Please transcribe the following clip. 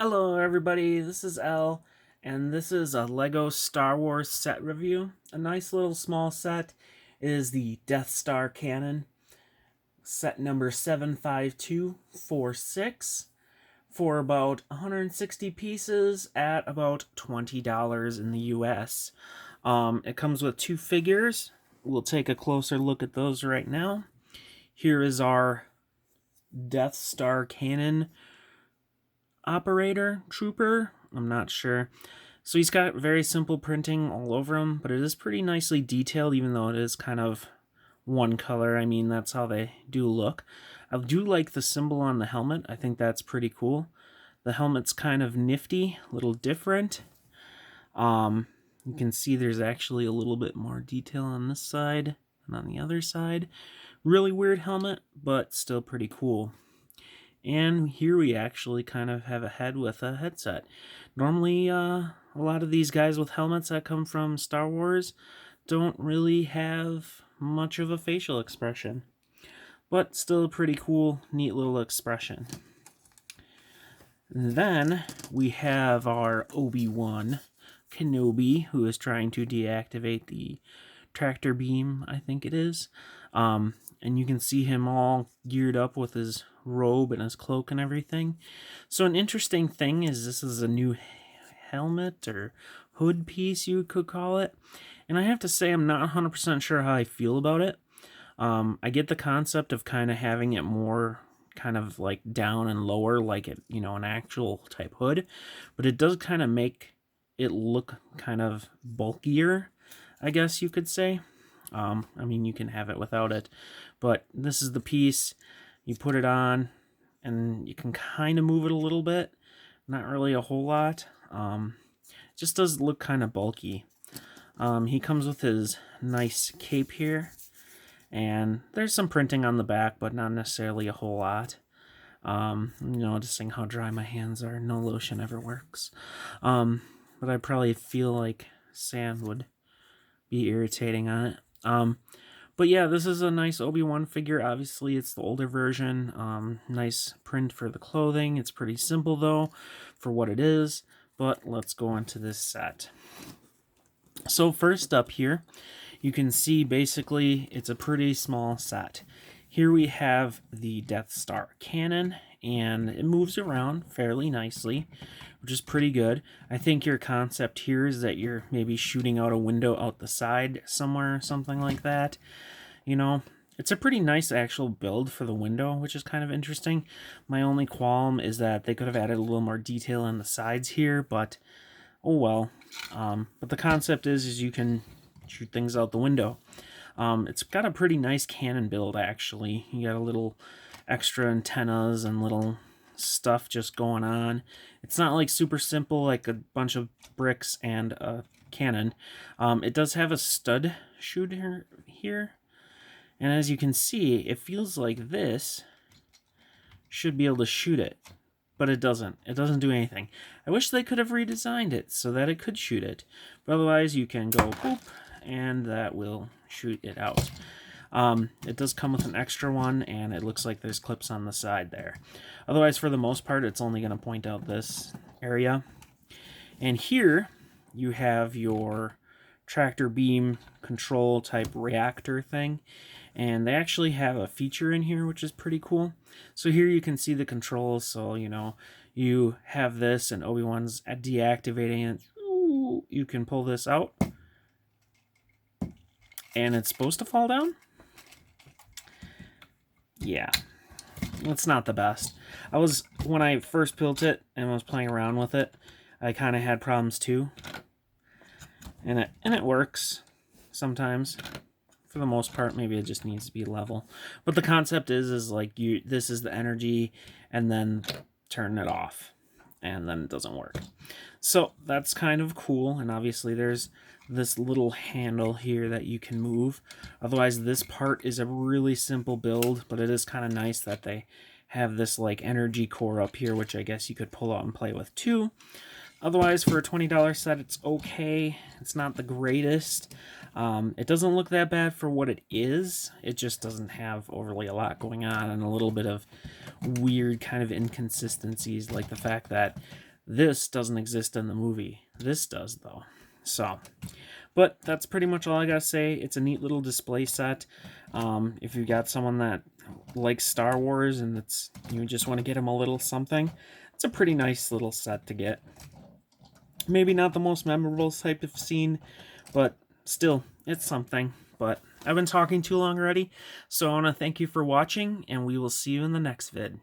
Hello everybody, this is L, and this is a LEGO Star Wars set review. A nice little small set is the Death Star Cannon, set number 75246, for about 160 pieces at about $20 in the US. It comes with two figures. We'll take a closer look at those right now. Here is our Death Star Cannon operator, trooper, I'm not sure. So he's got very simple printing all over him, but it is pretty nicely detailed, even though it is kind of one color. I mean, that's how they do look. I do like the symbol on the helmet. I think that's pretty cool. The helmet's kind of nifty, a little different. You can see there's actually a little bit more detail on this side and on the other side. Really weird helmet, but still pretty cool. And here we actually kind of have a head with a headset. Normally, a lot of these guys with helmets that come from Star Wars don't really have much of a facial expression. But still a pretty cool, neat little expression. Then we have our Obi-Wan Kenobi, who is trying to deactivate the tractor beam, I think it is. And you can see him all geared up with his robe and his cloak and everything. So an interesting thing is this is a new helmet or hood piece, you could call it. And I have to say I'm not 100% sure how I feel about it. I get the concept of kind of having it more kind of like down and lower, like it, an actual type hood. But it does kind of make it look kind of bulkier, I guess you could say. I mean, you can have it without it, but this is the piece. You put it on, and you can kind of move it a little bit. Not really a whole lot. Just does look kind of bulky. He comes with his nice cape here, and there's some printing on the back, but not necessarily a whole lot. Noticing how dry my hands are. No lotion ever works. But I probably feel like sand would be irritating on it. But yeah, this is a nice Obi-Wan figure. Obviously, it's the older version. Nice print for the clothing. It's pretty simple, though, for what it is. But let's go into this set. So first up here, you can see basically it's a pretty small set. Here we have the Death Star cannon, and it moves around fairly nicely, which is pretty good. I think your concept here is that you're maybe shooting out a window out the side somewhere, something like that. It's a pretty nice actual build for the window, which is kind of interesting. My only qualm is that they could have added a little more detail on the sides here, but oh well. But the concept is you can shoot things out the window. It's got a pretty nice cannon build, actually. You got a little extra antennas and little stuff just going on. It's not like super simple, like a bunch of bricks and a cannon. It does have a stud shooter here. And as you can see, it feels like this should be able to shoot it. But it doesn't. It doesn't do anything. I wish they could have redesigned it so that it could shoot it. But otherwise, you can go boop, and that will shoot it out. It does come with an extra one, and it looks like there's clips on the side there. Otherwise, for the most part, it's only going to point out this area. And here, you have your tractor beam control type reactor thing. And they actually have a feature in here, which is pretty cool. So here you can see the controls. So, you have this, and Obi-Wan's deactivating it. Ooh, you can pull this out. And it's supposed to fall down? Yeah. It's not the best. When I first built it and was playing around with it, I kind of had problems too. And it works sometimes. For the most part, maybe it just needs to be level. But the concept is like this is the energy, and then turn it off, and then it doesn't work. So that's kind of cool. And obviously there's this little handle here that you can move. Otherwise, this part is a really simple build, but it is kind of nice that they have this like energy core up here, which I guess you could pull out and play with too. Otherwise, for a $20 set, it's okay. It's not the greatest. It doesn't look that bad for what it is. It just doesn't have overly a lot going on, and a little bit of weird kind of inconsistencies, like the fact that this doesn't exist in the movie. This does, though. So, but that's pretty much all I gotta say. It's a neat little display set. If you've got someone that likes Star Wars and you just want to get them a little something, it's a pretty nice little set to get. Maybe not the most memorable type of scene, but still, it's something. But I've been talking too long already, so I want to thank you for watching, and we will see you in the next vid.